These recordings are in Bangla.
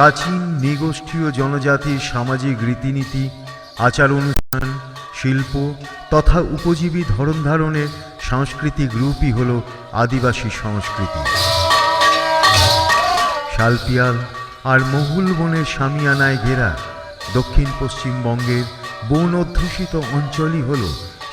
প্রাচীন নৃগোষ্ঠী ও জনজাতির সামাজিক রীতিনীতি, আচার অনুষ্ঠান, শিল্প তথা উপজীবী ধরনধারণের সাংস্কৃতিক রূপই হল আদিবাসী সংস্কৃতি। শালপিয়াল আর মহুল বনের সামিয়ানায় ঘেরা দক্ষিণ পশ্চিমবঙ্গের বন অধ্যুষিত অঞ্চলই হল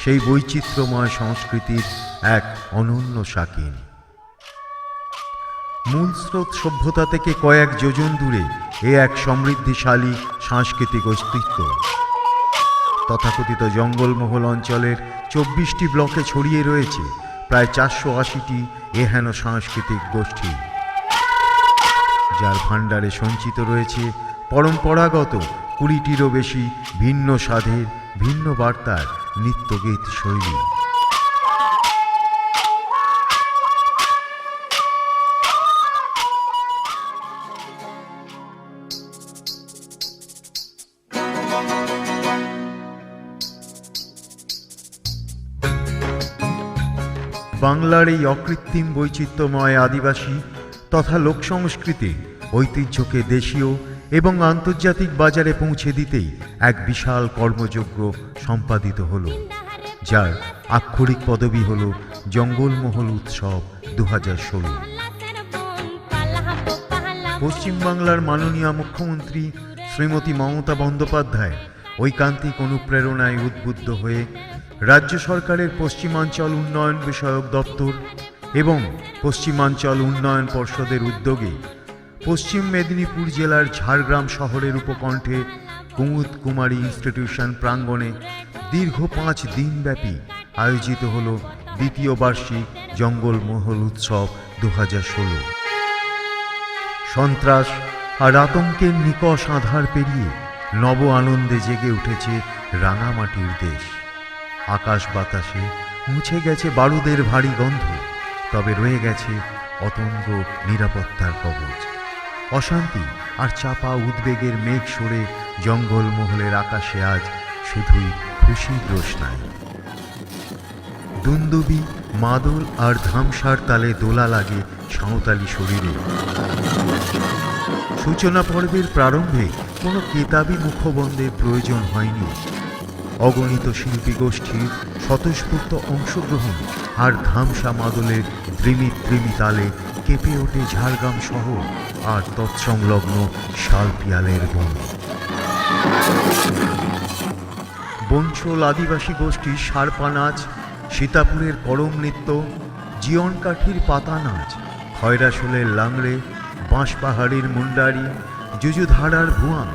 সেই বৈচিত্র্যময় সংস্কৃতির এক অনন্য শাকিন। মূল স্রোত সভ্যতা থেকে কয়েক যোজন দূরে এ এক সমৃদ্ধিশালী সাংস্কৃতিক অস্তিত্ব। তথাকথিত জঙ্গলমহল অঞ্চলের 24টি ব্লকে ছড়িয়ে রয়েছে প্রায় 480টি এহেন সাংস্কৃতিক গোষ্ঠী, যার ভাণ্ডারে সঞ্চিত রয়েছে পরম্পরাগত 20টিরও বেশি ভিন্ন স্বাদের, ভিন্ন বার্তার নৃত্যগীত শৈলী। বাংলার এই অকৃত্রিম বৈচিত্র্যময় আদিবাসী তথা লোক সংস্কৃতির ঐতিহ্যকে দেশীয় এবং আন্তর্জাতিক বাজারে পৌঁছে দিতেই এক বিশাল কর্মযজ্ঞ সম্পাদিত হল, যার আক্ষরিক পদবি হল জঙ্গলমহল উৎসব 2016। পশ্চিমবাংলার মাননীয় মুখ্যমন্ত্রী শ্রীমতী মমতা বন্দ্যোপাধ্যায় ঐকান্তিক অনুপ্রেরণায় উদ্বুদ্ধ হয়ে রাজ্য সরকারের পশ্চিমাঞ্চল উন্নয়ন বিষয়ক দপ্তর এবং পশ্চিমাঞ্চল উন্নয়ন পর্ষদের উদ্যোগে পশ্চিম মেদিনীপুর জেলার ঝাড়গ্রাম শহরের উপকণ্ঠে কুমুদ কুমারী ইনস্টিটিউশন প্রাঙ্গণে দীর্ঘ 5 দিনব্যাপী আয়োজিত হল দ্বিতীয় বার্ষিক জঙ্গলমহল উৎসব 2016। সন্ত্রাস আর আতঙ্কের নিকষ আধার পেরিয়ে নব আনন্দে জেগে উঠেছে রাঙামাটির দেশ। আকাশ বাতাসে মুছে গেছে বারুদের ভারী গন্ধ, তবে রয়ে গেছে অতন্দ্র নিরাপত্তার কবচ। অশান্তি আর চাপা উদ্বেগের মেঘ সরে জঙ্গলমহলের আকাশে আজ শুধুই খুশির রোশনাই। দুন্দুবি, মাদল আর ধামসার তালে দোলা লাগে সাঁওতালি শরীরে। সূচনা পর্বের প্রারম্ভে কোনো কেতাবি মুখবন্ধের প্রয়োজন হয়নি। অগণিত শিল্পী গোষ্ঠীর স্বতঃস্ফূর্ত অংশগ্রহণ আর ধামসা মাদলের দ্রিমি তালে কেঁপে ওঠে ঝাড়গ্রাম শহর আর তৎসংলগ্ন শালপিয়ালের বন। বঞ্চল আদিবাসী গোষ্ঠীর সারপা নাচ, সীতাপুরের করম নৃত্য, জীয়নকাঠির পাতা নাচ, খয়রাশোলের লাংড়ে, বাঁশপাহাড়ির মুন্ডারি, যুযুধারার ভুয়াং,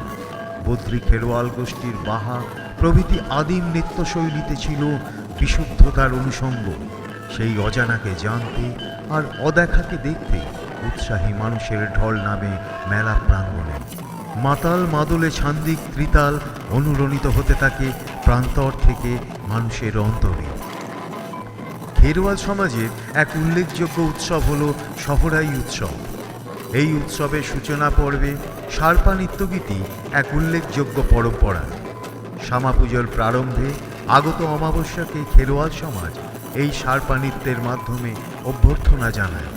বদ্রী খেরোয়াল গোষ্ঠীর বাহা প্রভৃতি আদিম নৃত্যশৈলীতে ছিল বিশুদ্ধতার অনুষঙ্গ। সেই অজানাকে জানতে আর অদেখাকে দেখতে উৎসাহী মানুষের ঢল নামে মেলা প্রাঙ্গণে। মাতাল মাদলে ছান্দিক ত্রিতাল অনুরণিত হতে থাকে প্রান্তর থেকে মানুষের অন্তরে। খেরোয়াল সমাজের এক উল্লেখযোগ্য উৎসব হল সহরাই উৎসব। এই উৎসবের সূচনা পর্বে সারপা নৃত্যগীতি এক উল্লেখযোগ্য পরম্পরা। শ্যামা পুজোর প্রারম্ভে আগত অমাবস্যাকে খেরোয়াল সমাজ এই সারপা নৃত্যের মাধ্যমে অভ্যর্থনা জানায়।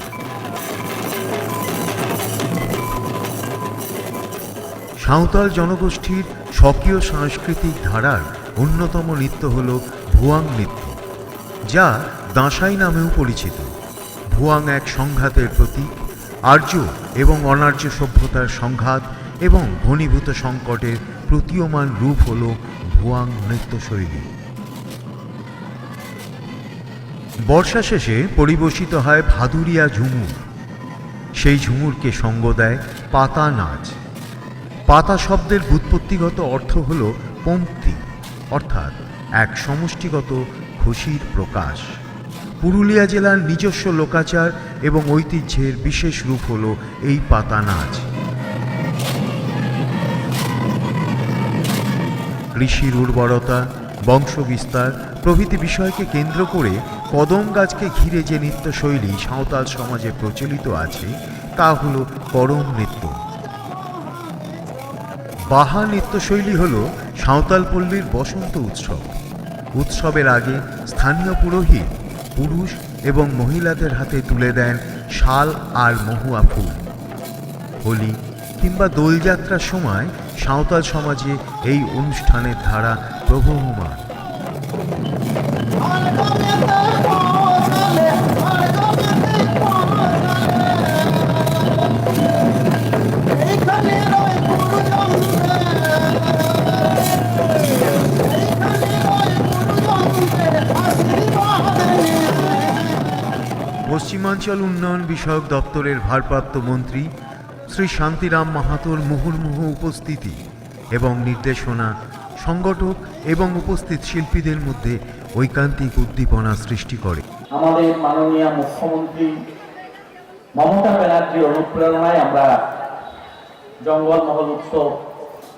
সাঁওতাল জনগোষ্ঠীর স্বকীয় সাংস্কৃতিক ধারার অন্যতম নৃত্য হল ভুয়াং নৃত্য, যা দাঁসাই নামেও পরিচিত। ভুয়াং এক সংঘাতের প্রতীক। আর্য এবং অনার্য সভ্যতার সংঘাত এবং ঘনীভূত সংকটের প্রতীয়মান রূপ হল ভুয়াং নৃত্যশৈলী। বর্ষা শেষে পরিবেশিত হয় ভাদুরিয়া ঝুমুর। সেই ঝুমুরকে সঙ্গ দেয় পাতা নাচ। পাতা শব্দের ব্যুৎপত্তিগত অর্থ হল পঙ্ক্তি, অর্থাৎ এক সমষ্টিগত খুশির প্রকাশ। পুরুলিয়া জেলার নিজস্ব লোকাচার এবং ঐতিহ্যের বিশেষ রূপ হল এই পাতা নাচ। কৃষির উর্বরতা, বংশবিস্তার প্রভৃতি বিষয়কে কেন্দ্র করে কদম গাছকে ঘিরে যে নৃত্যশৈলী সাঁওতাল সমাজে প্রচলিত আছে তা হল করম নৃত্য। বাহা নৃত্যশৈলী হল সাঁওতাল পল্লীর বসন্ত উৎসব। উৎসবের আগে স্থানীয় পুরোহিত পুরুষ এবং মহিলাদের হাতে তুলে দেন শাল আর মহুয়া ফুল। হোলি, কিংবা দোলযাত্রার সময় সাঁওতাল সমাজে এই অনুষ্ঠানের ধারা প্রবহমান। পশ্চিমাঞ্চল উন্নয়ন বিষয়ক দপ্তরের ভারপ্রাপ্ত মন্ত্রী শ্রী শান্তিরাম মাহাতোর মুহুর্মুহু উপস্থিতি এবং নির্দেশনা সংগঠক এবং উপস্থিত শিল্পীদের মধ্যে ঐকান্তিক উদ্দীপনা সৃষ্টি করে। আমাদের মাননীয় মুখ্যমন্ত্রী মমতা ব্যানার্জির অনুপ্রেরণায় আমরা জঙ্গল মহল উৎসব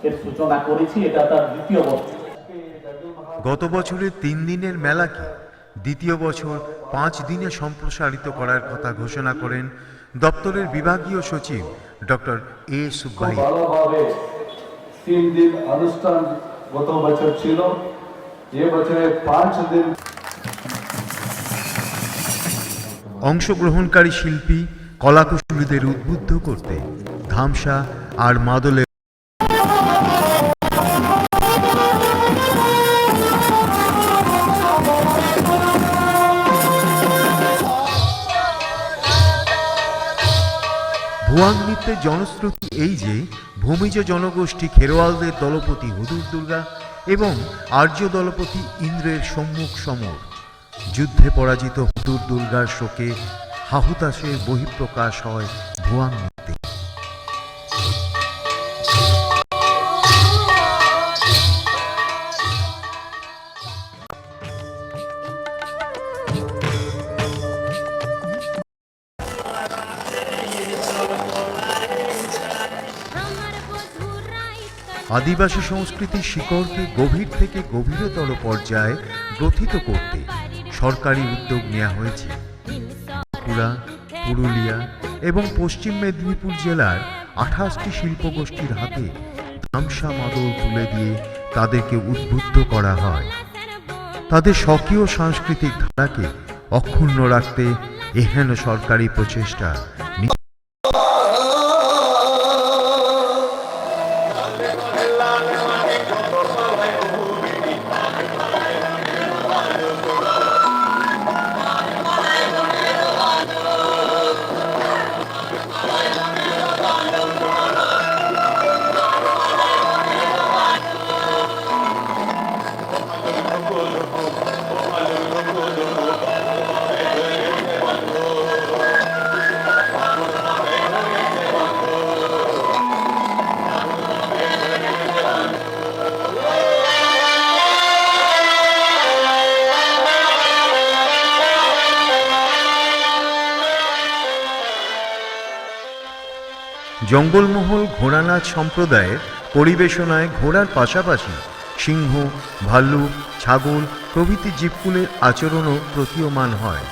এর সূচনা করেছি। এটা তার দ্বিতীয় বছর। গত বছরের 3 দিনের মেলাকে দ্বিতীয় বছর 5 দিনে সম্প্রসারিত করার কথা ঘোষণা করেন দপ্তরের বিভাগীয় সচিব ডক্টর এ সুব্বাই। 3 দিন অনুষ্ঠান গত বছর ছিল, এ বছরে 5 দিন। অংশগ্রহণকারী শিল্পী কলাকুশলীদের উদ্বুদ্ধ করতে ধামসা আর মাদলে ভুয়াং নৃত্যের জনশ্রুতি এই যে ভূমিজ জনগোষ্ঠী খেরোয়ালদের দলপতি হুদুর দুর্গা এবং আর্য দলপতি ইন্দ্রের সম্মুখ সমর। যুদ্ধে পরাজিত হুদুর দুর্গার শোকে হাহুতাশের বহিঃপ্রকাশ হয় ভুয়াং নৃত্যে। আদিবাসী সংস্কৃতির শিকড়কে গভীর থেকে গভীরতর পর্যায়ে গ্রথিত করতে সরকারি উদ্যোগ নেওয়া হয়েছে। বাঁকুড়া, পুরুলিয়া এবং পশ্চিম মেদিনীপুর জেলার 28টি শিল্পগোষ্ঠীর হাতে ধামসা মাদল তুলে দিয়ে তাদেরকে উদ্বুদ্ধ করা হয়। তাদের স্বকীয় সাংস্কৃতিক ধারাকে অক্ষুণ্ণ রাখতে এহেন সরকারি প্রচেষ্টা জঙ্গলমহল ঘোড়ানাচ সম্প্রদায়ের পরিবেশনায় ঘোড়ার পাশাপাশি সিংহ, ভাল্লুক, ছাগল প্রভৃতি জীবকুলের আচরণও প্রতীয়মান হয়।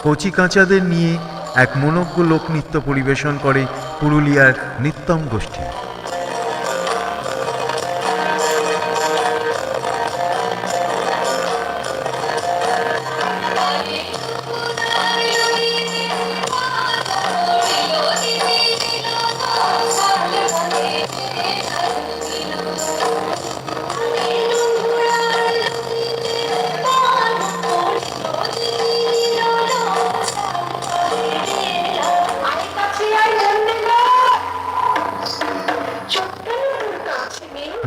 কচিকাঁচাদের নিয়ে এক মনোজ্ঞ লোকনৃত্য পরিবেশন করে পুরুলিয়ার নৃত্যম গোষ্ঠী।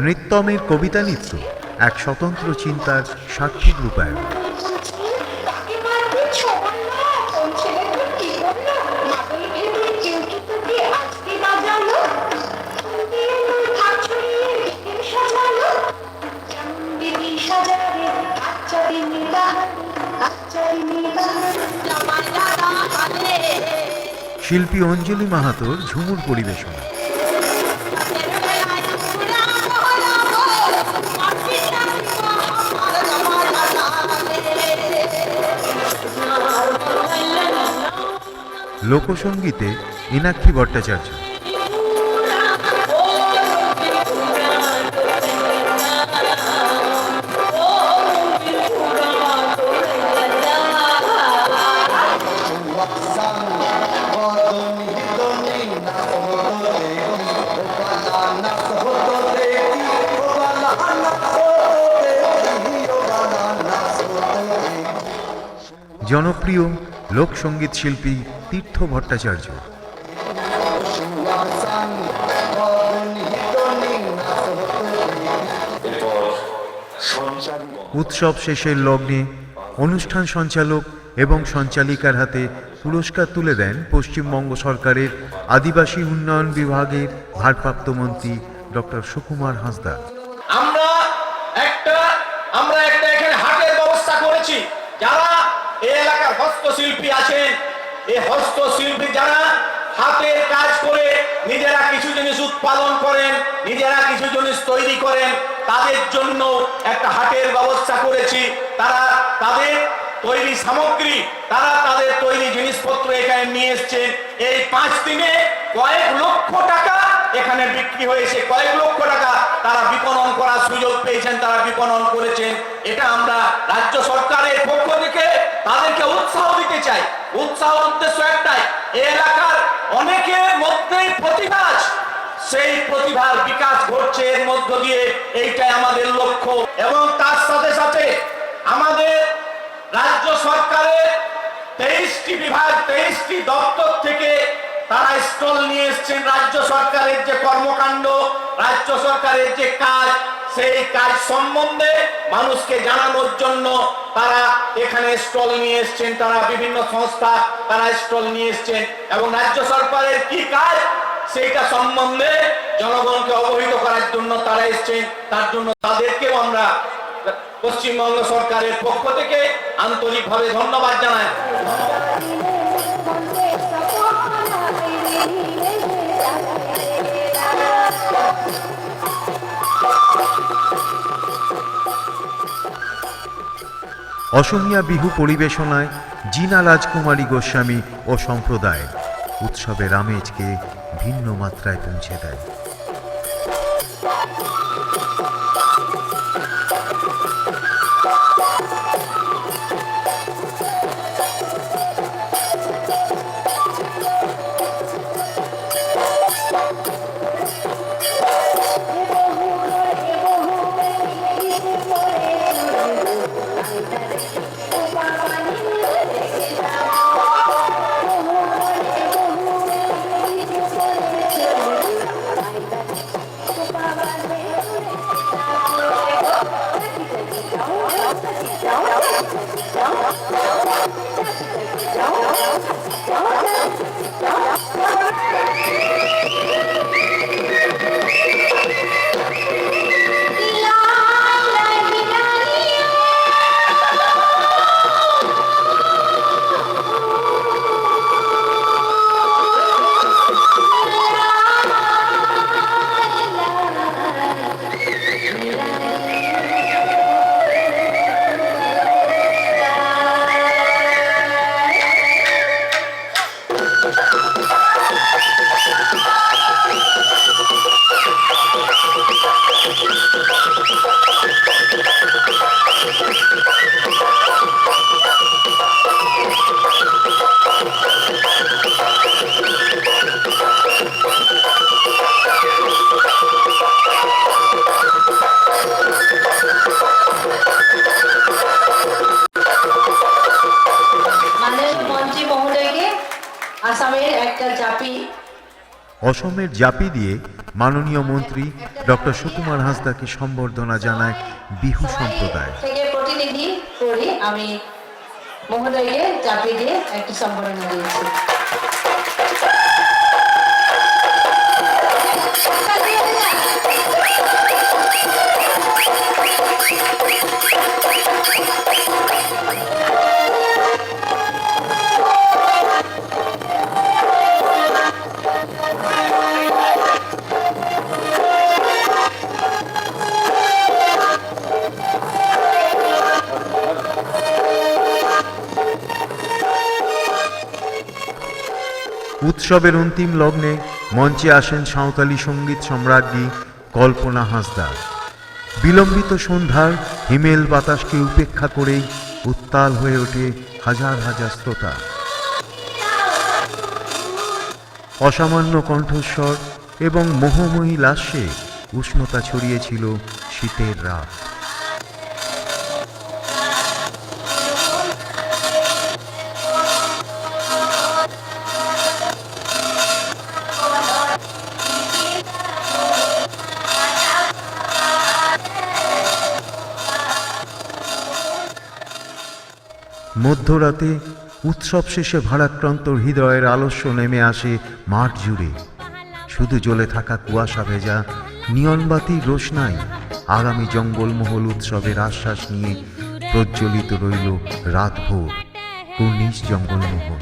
নৃত্যমের কবিতা নৃত্য এক স্বতন্ত্র চিন্তার সার্থক রূপায়ণ। শিল্পী অঞ্জলি মাহাতোর ঝুমুর পরিবেশনা। লোকসঙ্গীতে মীনাক্ষী ভট্টাচার্য। জনপ্রিয় লোকসঙ্গীত শিল্পী তীর্থ ভট্টাচার্য। উৎসব শেষের লগ্নে অনুষ্ঠান সঞ্চালক এবং সঞ্চালিকার হাতে পুরস্কার তুলে দেন পশ্চিমবঙ্গ সরকারের আদিবাসী উন্নয়ন বিভাগের ভারপ্রাপ্ত মন্ত্রী ডক্টর সুকুমার হাঁসদা। আমরা একটা এখানে হাটের ব্যবস্থা করেছি। যারা এই এলাকার হস্তশিল্পী আছেন, এই হস্তশিল্পী যারা হাতের কাজ করে নিজেরা কিছু জিনিস উৎপাদন করেন, নিজেরা কিছু জিনিস তৈরি করেন, তাদের জন্য একটা হাটের ব্যবস্থা করেছি। তারা তাদের তৈরি সামগ্রী, তারা তাদের তৈরি জিনিসপত্র এখানে নিয়ে এসছেন। এই 5 দিনে কয়েক লক্ষ টাকা এখানে বিক্রি হয়েছে, কয়েক লক্ষ টাকা তারা বিপণন করার সুযোগ পেয়েছেন, তারা বিপণন করেছেন। এটা আমরা রাজ্য সরকারের পক্ষ থেকে তাদেরকে উৎসাহ দিতে চাই। উৎসাহ উদ্দেশ্য একটাই, এই এলাকার অনেকের মধ্যেই প্রতিভা আছে, সেই প্রতিভার বিকাশ ঘটছে এর মধ্য দিয়ে, এইটাই আমাদের লক্ষ্য। এবং তার সাথে সাথে আমাদের রাজ্য সরকারের 23টি বিভাগ, 23টি দপ্তর থেকে তারা স্টল নিয়ে এসেছেন। রাজ্য সরকারের যে কর্মকাণ্ড, রাজ্য সরকারের যে কাজ, সেই কাজ সম্বন্ধে মানুষকে জানানোর জন্য তারা এখানে স্টল নিয়ে এসেছেন। তারা বিভিন্ন সংস্থা তারা স্টল নিয়ে এসেছেন এবং রাজ্য সরকারের কি কাজ সেইটা সম্বন্ধে জনগণকে অবহিত করার জন্য তারা এসেছেন। তার জন্য তাদেরকেও আমরা পশ্চিমবঙ্গ সরকারের পক্ষ থেকে আন্তরিকভাবে ধন্যবাদ জানাই। অসমীয়া বিহু পরিবেশনায় জিনা রাজকুমারী গোস্বামী ও সম্প্রদায় উৎসবের আমেজকে ভিন্ন মাত্রায় পৌঁছে দেয়। অসমের জাপি দিয়ে মাননীয় মন্ত্রী ডক্টর সুকুমার হাঁসদাকে সম্বর্ধনা জানায় বিহু সম্প্রদায়। থেকে প্রতিনিধি করি আমি মহোদয়কে চাপি দিয়ে একটি সম্বর্ধনা দিয়েছি। উৎসবের অন্তিম লগ্নে মঞ্চে আসেন সাঁওতালি সঙ্গীত সম্রাজ্ঞী কল্পনা হাঁসদা। বিলম্বিত সন্ধ্যার হিমেল বাতাসকে উপেক্ষা করেই উত্তাল হয়ে ওঠে হাজার হাজার শ্রোতা। অসামান্য কণ্ঠস্বর এবং মোহময়ী লাস্যে উষ্ণতা ছড়িয়েছিল শীতের রাত। মধ্যরাতে উৎসব শেষে ভারাক্রান্ত হৃদয়ের আলস্য নেমে আসে মাঠ জুড়ে। শুধু জ্বলে থাকা কুয়াশা ভেজা নিয়নবাতির রোশনাই আগামী জঙ্গলমহল উৎসবের আশ্বাস নিয়ে প্রজ্বলিত রইল রাতভোর কুর্নিশ জঙ্গলমহল।